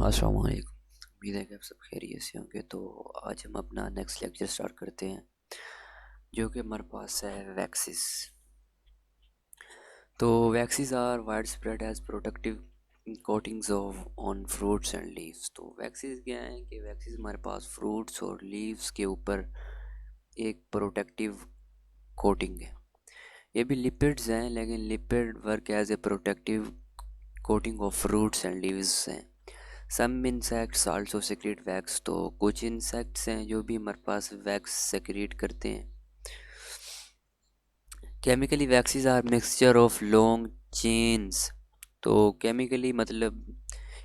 अस्सलाम वालेकुम। उम्मीद है कि आप सब खैरियत से होंगे। तो आज हम अपना नेक्स्ट लेक्चर स्टार्ट करते हैं, जो कि हमारे पास है वैक्सीज। तो waxes are widespread as protective coatings of on fruits and leaves. तो वैक्सीज क्या है कि वैक्सीज हमारे पास फ्रूट्स और लीव्स के ऊपर एक प्रोटेक्टिव कोटिंग है। ये भी लिपिड्स हैं, लेकिन lipid work as a protective coating of fruits and leaves हैं। Some insects also secrete wax. तो कुछ इंसेक्ट्स हैं जो भी हमारे पास वैक्स सेक्रेट करते हैं। Chemically waxes are mixture of long chains. तो केमिकली मतलब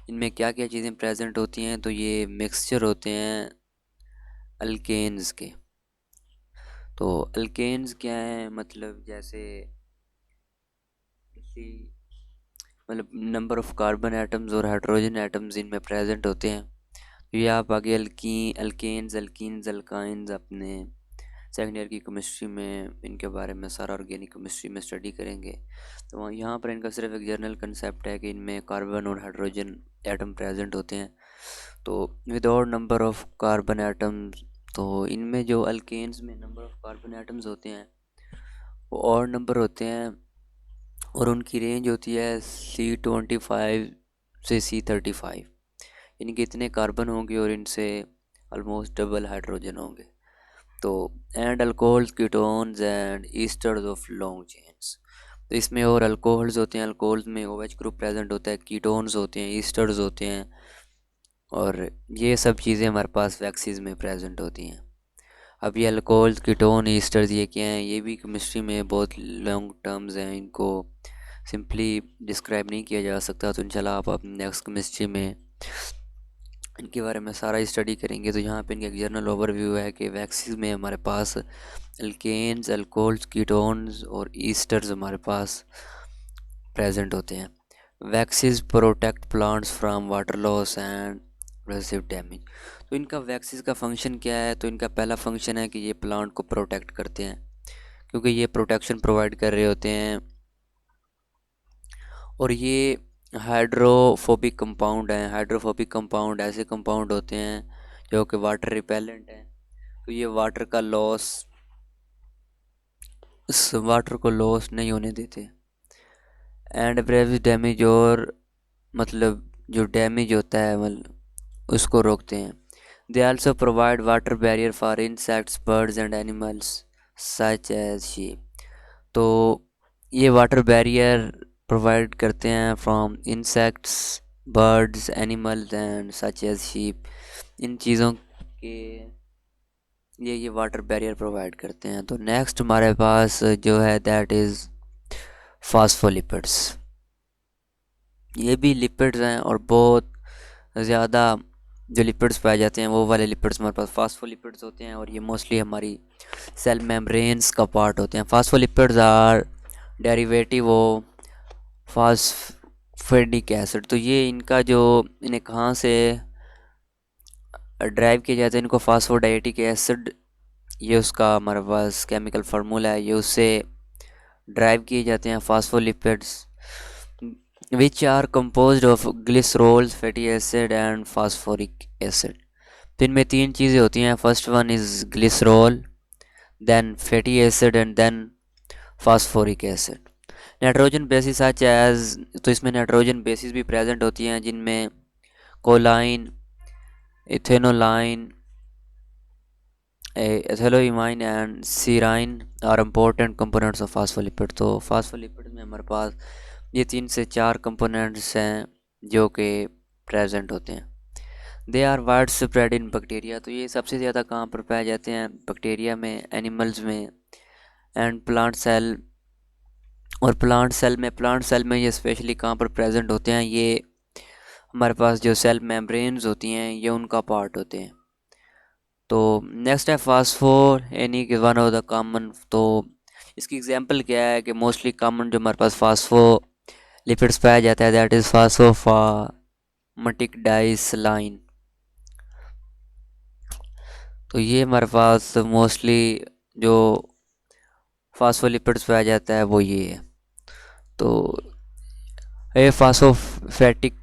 इनमें क्या क्या चीज़ें प्रेजेंट होती हैं, तो ये मिक्सचर होते हैं अल्केन्स के। तो अल्केन्स क्या है, मतलब जैसे किसी मतलब नंबर ऑफ कार्बन एटम्स और हाइड्रोजन एटम्स इनमें प्रेजेंट होते हैं। तो ये आप आगे अल्केन्स अल्कीन्स अल्काइंस अपने सेकेंड ईयर की केमिस्ट्री में इनके बारे में सारा ऑर्गेनिक केमिस्ट्री में स्टडी करेंगे। तो यहाँ पर इनका सिर्फ एक जनरल कंसेप्ट है कि इनमें कार्बन और हाइड्रोजन एटम प्रेजेंट होते हैं। तो without number of carbon atoms, तो इनमें जो अल्केन्स में नंबर ऑफ कार्बन एटम्स होते हैं वो और नंबर होते हैं, और उनकी रेंज होती है C25 से C35। इनके इतने कार्बन होंगे और इनसे ऑलमोस्ट डबल हाइड्रोजन होंगे। तो and alcohols ketones and esters of long chains. तो इसमें और अल्कोहल्स होते हैं, अल्कोहल्स में OH ग्रुप प्रेजेंट होता है, कीटोन्स होते हैं, ईस्टर्स होते हैं, और ये सब चीज़ें हमारे पास वैक्सीज में प्रेजेंट होती हैं। अब ये अल्कोहल कीटोन ईस्टर्स ये क्या हैं, ये भी केमिस्ट्री में बहुत लॉन्ग टर्म्स हैं, इनको सिंपली डिस्क्राइब नहीं किया जा सकता। तो इंशाल्लाह आप अपने नेक्स्ट केमिस्ट्री में इनके बारे में सारा स्टडी करेंगे। तो यहाँ पे इनका एक जनरल ओवरव्यू है कि वैक्सीज में हमारे पास अल्केन्स अल्कोहल्स कीटोन्स और ईस्टर्स हमारे पास प्रेजेंट होते हैं। Waxes protect plants from water loss and abrasive damage. तो इनका वैक्सीज का फंक्शन क्या है, तो इनका पहला फंक्शन है कि ये प्लांट को प्रोटेक्ट करते हैं, क्योंकि ये प्रोटेक्शन प्रोवाइड कर रहे होते हैं। और ये हाइड्रोफोबिक कंपाउंड हैं। हाइड्रोफोबिक कंपाउंड ऐसे कंपाउंड होते हैं जो कि वाटर रिपेलेंट हैं। तो ये वाटर का लॉस, इस वाटर को लॉस नहीं होने देते। एंड एब्रेसिव डैमेज, और मतलब जो डैमेज होता है मतलब उसको रोकते हैं। They also provide water barrier for insects birds and animals such as sheep. तो ये वाटर बैरियर प्रोवाइड करते हैं from insects birds animals and such as sheep. इन चीज़ों के ये वाटर बैरियर प्रोवाइड करते हैं। तो नेक्स्ट हमारे पास जो है दैट इज़ फास्फोलिपिड्स। ये भी लिपिड्स हैं, और बहुत ज़्यादा जो लिपिड्स पाए जाते हैं वो वाले लिपिड्स हमारे पास फास्फोलिपिड्स होते हैं, और ये मोस्टली हमारी सेल मेम्ब्रेन्स का पार्ट होते हैं। Phospholipids are derivative of phosphatidic acid. तो ये इनका जो इन्हें कहाँ से ड्राइव किया जाता है, इनको फास्फोडाइएटिक एसिड, ये उसका हमारे पास केमिकल फार्मूला है, ये उससे ड्राइव किए जाते हैं phospholipids, which are composed of glycerol fatty acid and phosphoric acid. तो इनमें तीन चीज़ें होती हैं। First one is glycerol, then fatty acid and then phosphoric acid. Nitrogen bases such as, तो इसमें नाइट्रोजन बेसिस भी प्रेजेंट होती हैं, जिनमें choline ethanolamine ethanolamine and serine are important components of phospholipid. तो फास्फोलिपिड में हमारे पास ये 3 से 4 कंपोनेंट्स हैं जो कि प्रेजेंट होते हैं। They are widespread in bacteria. तो ये सबसे ज़्यादा कहाँ पर पाए जाते हैं, बैक्टीरिया में, एनिमल्स में एंड प्लांट सेल। और प्लांट सेल में ये स्पेशली कहाँ पर प्रेजेंट होते हैं, ये हमारे पास जो सेल मेम्ब्रेन्स होती हैं ये उनका पार्ट होते हैं। तो नेक्स्ट है फास्फोर, यानी कि वन ऑफ द कॉमन। तो इसकी एग्जांपल क्या है कि मोस्टली कॉमन जो हमारे पास फास्फो लिपिड्स पाया जाता है दैट इज़ फास्फोफार्मेटिक डाइसलाइन। तो ये हमारे पास मोस्टली जो फास्फोलिपिड्स पाया जाता है वो ये है। तो ये फास्फोफैटिक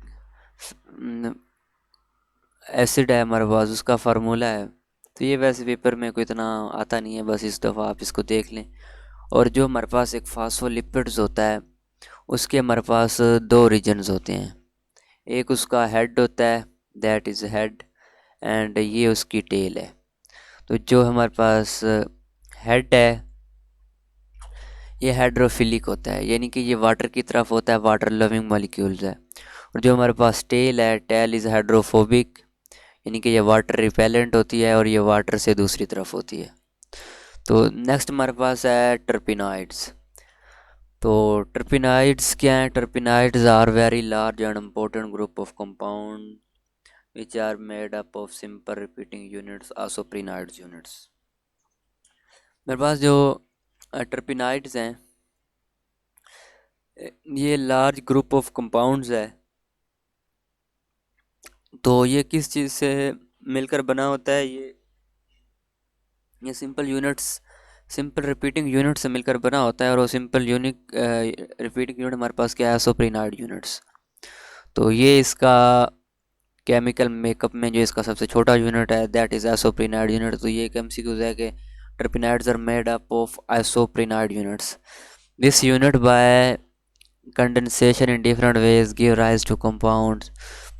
एसिड है हमारे पास, उसका फार्मूला है। तो ये वैसे पेपर में कोई इतना आता नहीं है, बस इस दफ़ा आप इसको देख लें। और जो हमारे पास एक फास्फोलिपिड्स होता है, उसके हमारे पास दो रीजन्स होते हैं। एक उसका हेड होता है, दैट इज़ हेड, एंड ये उसकी टेल है। तो जो हमारे पास हेड है, ये हाइड्रोफिलिक होता है, यानी कि ये वाटर की तरफ होता है, वाटर लविंग मॉलिक्यूल्स है। और जो हमारे पास टेल है, टेल इज़ हाइड्रोफोबिक, यानी कि ये वाटर रिपेलेंट होती है और ये वाटर से दूसरी तरफ होती है। तो नेक्स्ट हमारे पास है टर्पिनॉइड्स। तो टर्पिनॉइड्स क्या है? Terpenoids are very large and important group of compound which are made up of simple repeating units, isoprenoids units। मेरे पास जो टर्पिनॉइड्स हैं, ये लार्ज ग्रुप ऑफ कंपाउंड्स है। तो ये किस चीज़ से मिलकर बना होता है? ये सिंपल रिपीटिंग यूनिट से मिलकर बना होता है। और वो सिंपल यूनिक रिपीटिंग यूनिट हमारे पास क्या है? आइसोप्रेनाइड यूनिट्स। तो ये इसका केमिकल मेकअप में जो इसका सबसे छोटा यूनिट है, दैट इज़ आइसोप्रेनाइड यूनिट। तो ये एक एमसीक्यूज है कि terpenoids are made up of isoprenoid units. This unit by condensation in different ways give rise to compounds.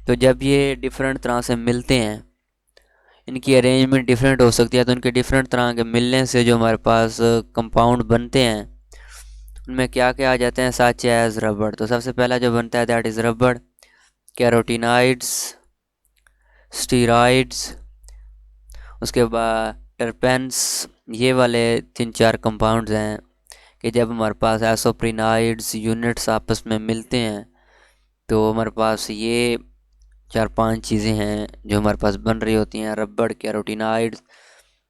तो जब ये डिफरेंट तरह से मिलते हैं, इनकी अरेंजमेंट डिफरेंट हो सकती है, तो इनके डिफरेंट तरह के मिलने से जो हमारे पास कंपाउंड बनते हैं, उनमें क्या क्या आ जाते हैं? सच एज रबड़। तो सबसे पहला जो बनता है दैट इज़ रबड़, कैरोटीनाइड्स, स्टीरॉइड्स, उसके बाद टर्पेंस। ये वाले 3-4 कंपाउंड्स हैं कि जब हमारे पास आइसोप्रेनाइड्स यूनिट्स आपस में मिलते हैं, तो हमारे पास ये 4-5 चीज़ें हैं जो हमारे पास बन रही होती हैं। रबड़, कैरोटीनाइड्स,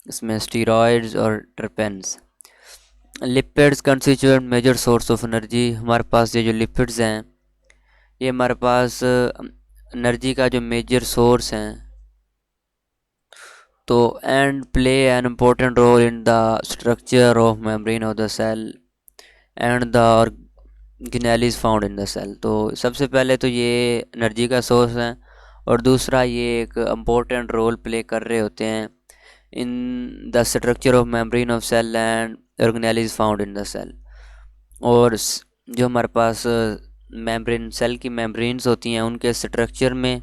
इसमें स्टीरॉइड्स और terpenes. Lipids constitute major source of energy. हमारे पास ये जो लिपिड्स हैं, ये हमारे पास एनर्जी का जो मेजर सोर्स हैं। तो and play an important role in the structure of membrane of the cell and the organelles found in the cell. तो सबसे पहले तो ये एनर्जी का सोर्स है, और दूसरा ये एक इम्पोर्टेंट रोल प्ले कर रहे होते हैं in the structure of membrane of cell and organelles found in the cell. और जो हमारे पास मेम्ब्रेन, सेल की मेम्ब्रेन्स होती हैं, उनके स्ट्रक्चर में।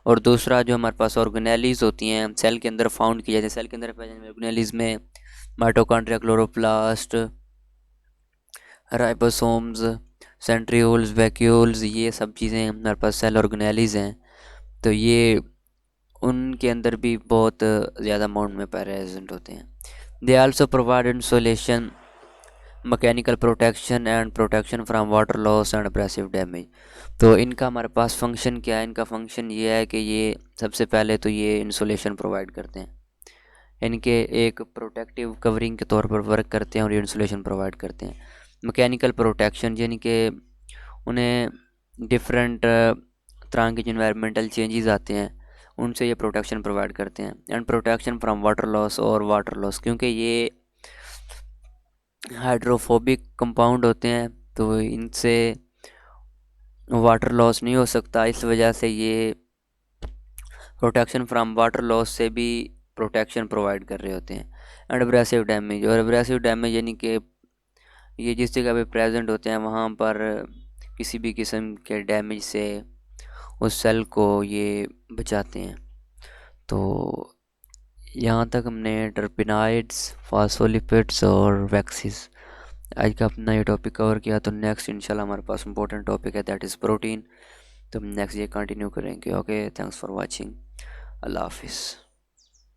और दूसरा जो हमारे पास ऑर्गेनेलिज होती हैं, सेल के अंदर फाउंड की जाती है। सेल के अंदर पाई जाने ऑर्गेनेलिज में mitochondria, chloroplast, ribosomes, centrioles, vacuoles, ये सब चीज़ें हमारे पास सेल ऑर्गेनेलिज हैं। तो ये उनके अंदर भी बहुत ज़्यादा अमाउंट में प्रेजेंट होते हैं। They also provide insulation, mechanical protection and protection from water loss and abrasive damage. तो इनका हमारे पास फंक्शन क्या है? इनका फंक्शन ये है कि ये सबसे पहले तो ये इंसुलेशन प्रोवाइड करते हैं, इनके एक प्रोटेक्टिव कवरिंग के तौर पर वर्क करते हैं और ये इंसुलेशन प्रोवाइड करते हैं। मैकेनिकल प्रोटेक्शन, यानी कि उन्हें डिफरेंट तरह के जो इन्वायरमेंटल चेंजेस आते हैं, उनसे ये प्रोटेक्शन प्रोवाइड करते हैं। And protection from water loss और वाटर लॉस, क्योंकि ये हाइड्रोफोबिक कंपाउंड होते हैं, तो इनसे वाटर लॉस नहीं हो सकता। इस वजह से ये प्रोटेक्शन फ्रॉम वाटर लॉस से भी प्रोटेक्शन प्रोवाइड कर रहे होते हैं। एंड एब्रेसिव डैमेज, और एब्रेसिव डैमेज यानी कि ये जिस जगह पे प्रेजेंट होते हैं, वहाँ पर किसी भी किस्म के डैमेज से उस सेल को ये बचाते हैं। तो यहाँ तक हमने टर्पिनाइड्स, फास्फोलिपिड्स और वैक्सीज आज का अपना ये टॉपिक कवर किया। तो नेक्स्ट इंशाल्लाह हमारे पास इंपॉर्टेंट टॉपिक है, दैट इज़ प्रोटीन। तो हम नेक्स्ट ये कंटिन्यू करेंगे। Okay, thanks for watching. अल्लाह हाफिज़।